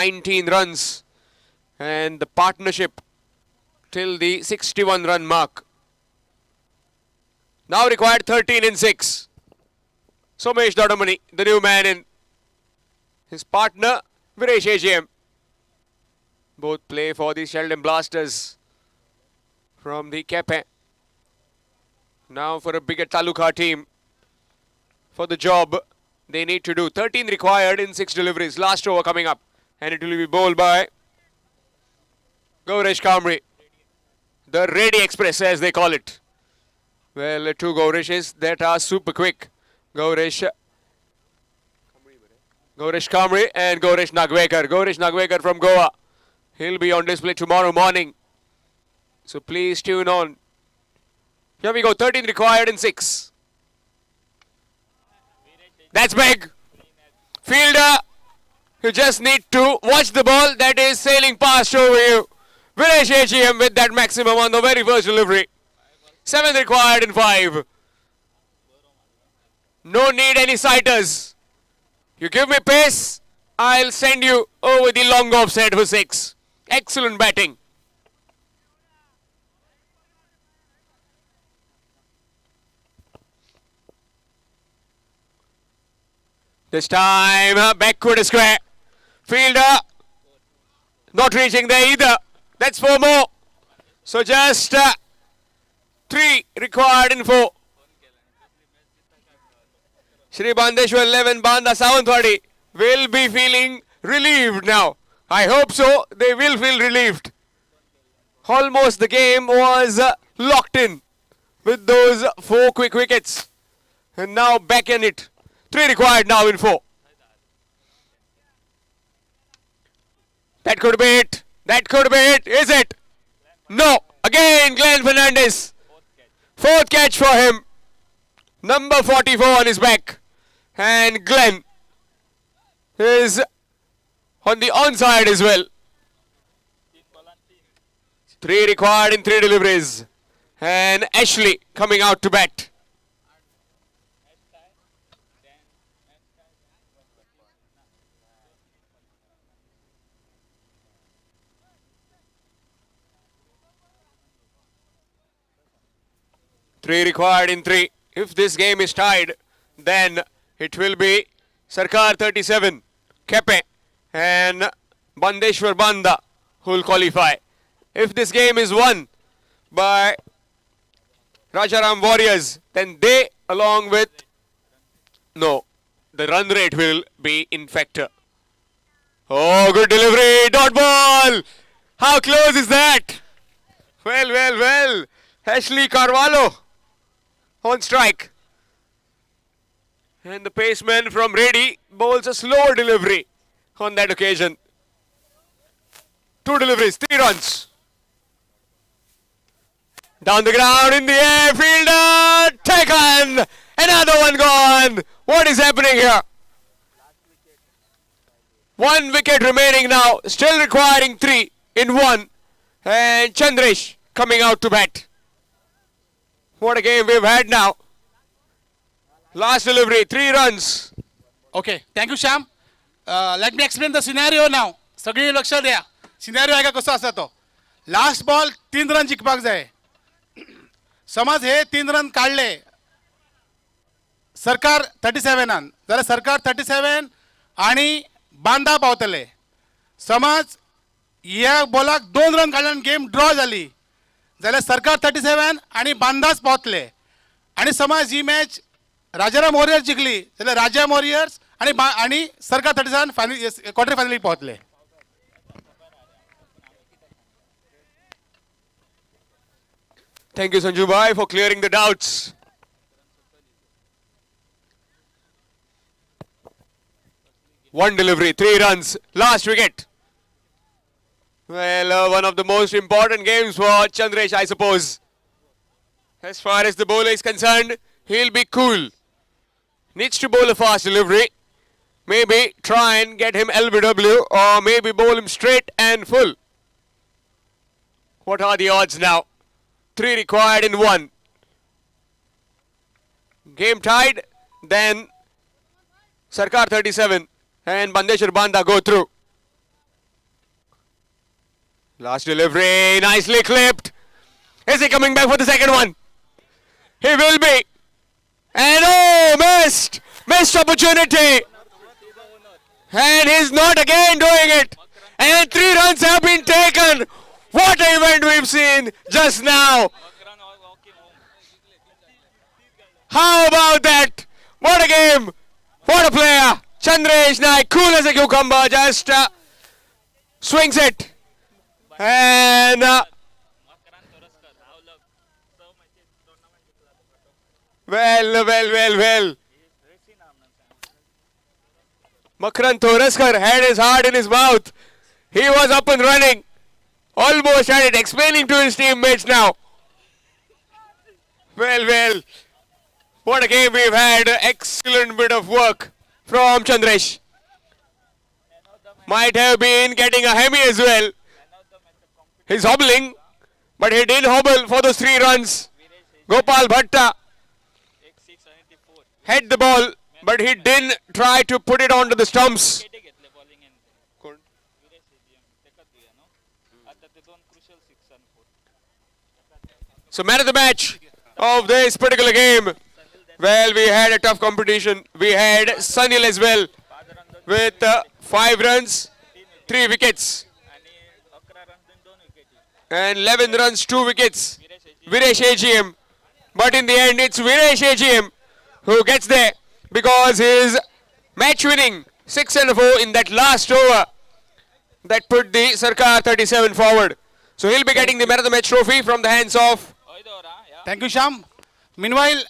19 runs and the partnership till the 61 run mark. Now required 13 in 6. Somesh Dodamani, the new man in. His partner Viresh AGM. Both play for the Sheldon Blasters from the Kepe. Now for a bigger Taluka team. For the job they need to do. 13 required in 6 deliveries. Last over coming up. And it will be bowled by Gaurish Kamri. The Ready Express as they call it. Well, 2 Gaurishes that are super quick. Gaurish Kamri and Gaurish Nagwekar. Gaurish Nagwekar from Goa. He'll be on display tomorrow morning. So please tune on. Here we go. 13 required in 6. That's big. Fielder, you just need to watch the ball that is sailing past over you. Viresh AGM with that maximum on the very first delivery. 7 required in 5. No need any sighters. You give me pace, I'll send you over the long offside for 6. Excellent batting. This time backward square. Fielder not reaching there either. That's 4 more. So just 3 required in 4. Shri Bandeshwar 11, Banda Sawantwadi will be feeling relieved now. I hope so. They will feel relieved. Almost the game was locked in with those 4 quick wickets. And now back in it. 3 required now in 4. That could be it. That could be it. Is it? No. Again Glenn Fernandez. 4th catch for him. Number 44 on his back. And Glenn is on the onside as well. 3 required in 3 deliveries. And Ashley coming out to bat. Three required in 3. If this game is tied, then it will be Sarkar 37, Kepe and Bandeshwar Banda who will qualify. If this game is won by Rajaram Warriors, then they along with... No, the run rate will be in factor. Oh, good delivery, dot ball! How close is that? Well. Ashley Carvalho on strike. And the paceman from Reddy bowls a slower delivery on that occasion. 2 deliveries, 3 runs. Down the ground, in the air, fielder taken. Another one gone. What is happening here? 1 wicket remaining now, still requiring 3 in 1. And Chandresh coming out to bat. What a game we've had now. Last delivery, 3 runs. Okay, thank you, Sham. Let me explain the scenario now. सगळी लक्ष द्या. Scenario आहे का कसं असा तो. Last ball 3 run जिंकपाक जाय. समज हे 3 रन काढले सरकार 37 जाल्यार सरकार 37 आणि बांदा पावतले. समज ह्या बॉलाक 2 रन काडल्यान गेम ड्रॉ जाली जाल्यार सरकार 37 आणि बांदाच पावतले. आणि समज ही मॅच राजाराम वॉरियर्स जिंकली जाल्यार राजाराम वॉरियर्स आणि सरकार 37 फायनल क्वार्टर फायनलीक पावतले. Thank you, Sanju Bhai, for clearing the doubts. One delivery, 3 runs, last wicket. Well, one of the most important games for Chandresh, I suppose. As far as the bowler is concerned, he'll be cool. Needs to bowl a fast delivery. Maybe try and get him LBW or maybe bowl him straight and full. What are the odds now? 3 required in 1. Game tied, then Sarkar 37 and Bandeshwar Banda go through. Last delivery, nicely clipped. Is he coming back for the second one? He will be. And oh, missed! Missed opportunity. And he's not again doing it. And 3 runs have been taken. What an event we've seen just now. How about that? What a game. What a player. Chandresh Naik, cool as a cucumber, just swings it. And well. Makarand Thoraskar had his heart in his mouth. He was up and running. Almost had it, explaining to his teammates now. Well. What a game we've had. Excellent bit of work from Chandresh. Might have been getting a Hemi as well. He's hobbling, but he didn't hobble for those 3 runs. Gopal Bhatta hit the ball, but he didn't try to put it onto the stumps. So man of the match of this particular game. Well, we had a tough competition. We had Sunil as well with 5 runs, 3 wickets. And 11 runs, 2 wickets. Viresh AGM. But in the end, it's Viresh AGM who gets there because his match winning 6 and 4 in that last over that put the Sarkar 37 forward. So he'll be getting the man of the match trophy from the hands of. Thank you, Sham. Meanwhile,